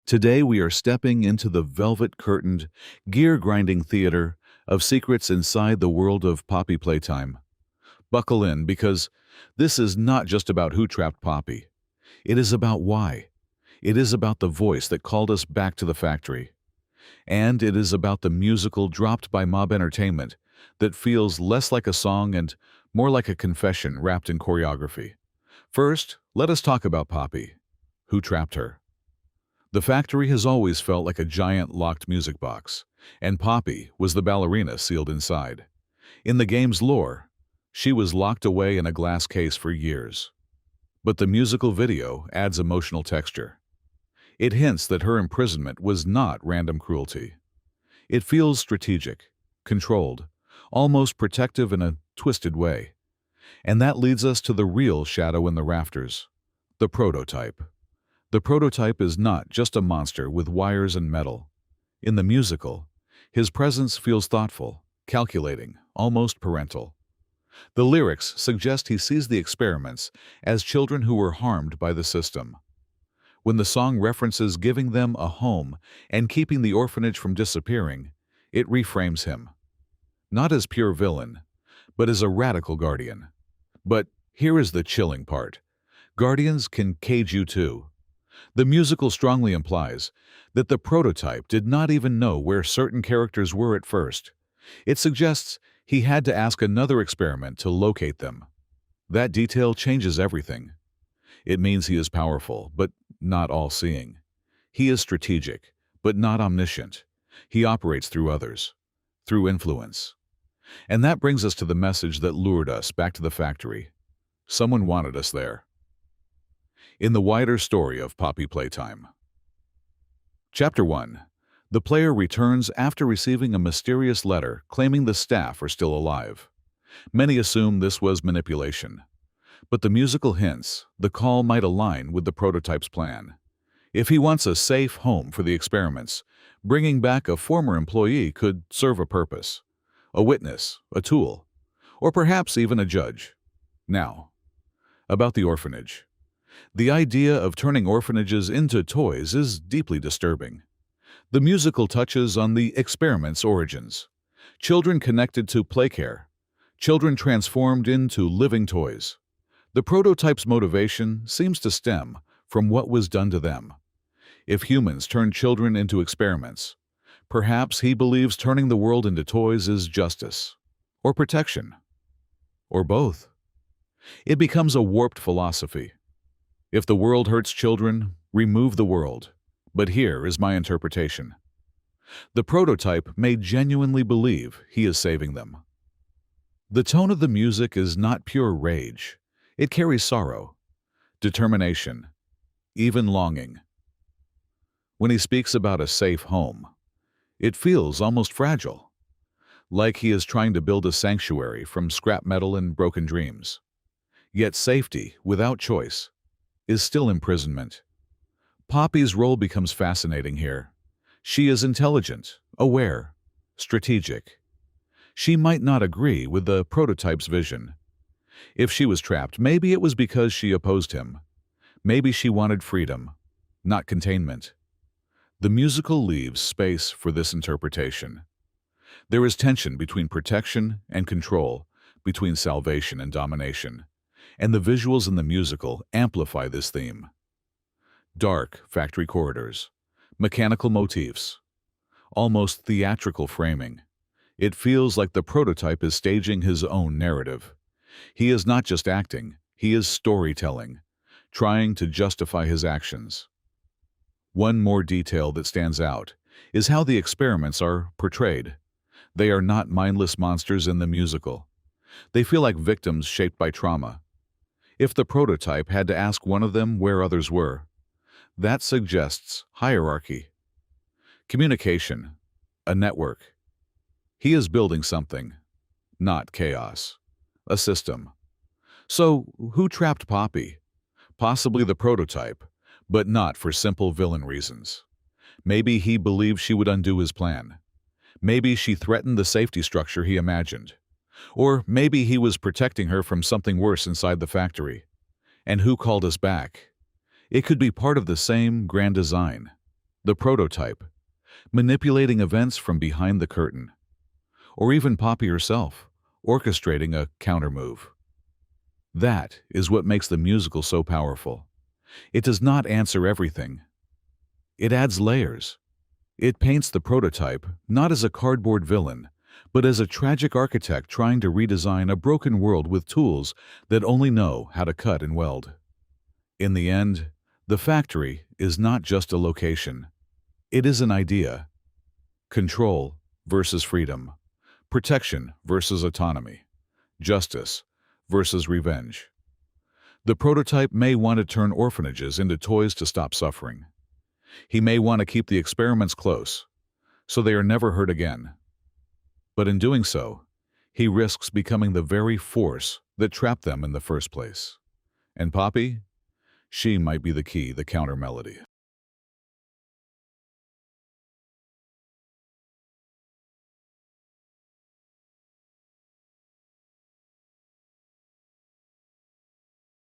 Today we are stepping into the velvet-curtained, gear-grinding theater of secrets inside the world of Poppy Playtime. Buckle in, because this is not just about who trapped Poppy. It is about why. It is about the voice that called us back to the factory. And it is about the musical dropped by Mob Entertainment that feels less like a song and more like a confession wrapped in choreography. First, let us talk about Poppy. Who trapped her? The factory has always felt like a giant locked music box, and Poppy was the ballerina sealed inside. In the game's lore, she was locked away in a glass case for years. But the musical video adds emotional texture. It hints that her imprisonment was not random cruelty. It feels strategic, controlled, almost protective in a twisted way. And that leads us to the real shadow in the rafters, the prototype. The prototype is not just a monster with wires and metal. In the musical, his presence feels thoughtful, calculating, almost parental. The lyrics suggest he sees the experiments as children who were harmed by the system. When the song references giving them a home and keeping the orphanage from disappearing, it reframes him. Not as pure villain, but as a radical guardian. But here is the chilling part. Guardians can cage you too. The musical strongly implies that the prototype did not even know where certain characters were at first. It suggests he had to ask another experiment to locate them. That detail changes everything. It means he is powerful, but not all-seeing. He is strategic, but not omniscient. He operates through others, through influence. And that brings us to the message that lured us back to the factory. Someone wanted us there. In the wider story of Poppy Playtime. Chapter 1. The player returns after receiving a mysterious letter claiming the staff are still alive. Many assume this was manipulation. But the musical hints the call might align with the prototype's plan. If he wants a safe home for the experiments, bringing back a former employee could serve a purpose. A witness, a tool, or perhaps even a judge. Now, about the orphanage. The idea of turning orphanages into toys is deeply disturbing. The musical touches on the experiment's origins. Children connected to playcare. Children transformed into living toys. The prototype's motivation seems to stem from what was done to them. If humans turn children into experiments, perhaps he believes turning the world into toys is justice, or protection, or both. It becomes a warped philosophy. If the world hurts children, remove the world. But here is my interpretation. The prototype may genuinely believe he is saving them. The tone of the music is not pure rage. It carries sorrow, determination, even longing. When he speaks about a safe home, it feels almost fragile, like he is trying to build a sanctuary from scrap metal and broken dreams. Yet safety, without choice, is still imprisonment. Poppy's role becomes fascinating here. She is intelligent, aware, strategic. She might not agree with the prototype's vision. If she was trapped, maybe it was because she opposed him. Maybe she wanted freedom, not containment. The musical leaves space for this interpretation. There is tension between protection and control, between salvation and domination. And the visuals in the musical amplify this theme. Dark factory corridors, mechanical motifs, almost theatrical framing. It feels like the prototype is staging his own narrative. He is not just acting, he is storytelling, trying to justify his actions. One more detail that stands out is how the experiments are portrayed. They are not mindless monsters in the musical. They feel like victims shaped by trauma. If the prototype had to ask one of them where others were, that suggests hierarchy. Communication, a network. He is building something, not chaos, a system. So, who trapped Poppy? Possibly the prototype, but not for simple villain reasons. Maybe he believed she would undo his plan. Maybe she threatened the safety structure he imagined. Or maybe he was protecting her from something worse inside the factory. And who called us back? It could be part of the same grand design. The prototype, manipulating events from behind the curtain. Or even Poppy herself, orchestrating a countermove. That is what makes the musical so powerful. It does not answer everything. It adds layers. It paints the prototype not as a cardboard villain, but as a tragic architect trying to redesign a broken world with tools that only know how to cut and weld. In the end, the factory is not just a location. It is an idea. Control versus freedom. Protection versus autonomy. Justice versus revenge. The prototype may want to turn orphanages into toys to stop suffering. He may want to keep the experiments close, so they are never hurt again. But in doing so, he risks becoming the very force that trapped them in the first place. And Poppy? She might be the key, the counter melody.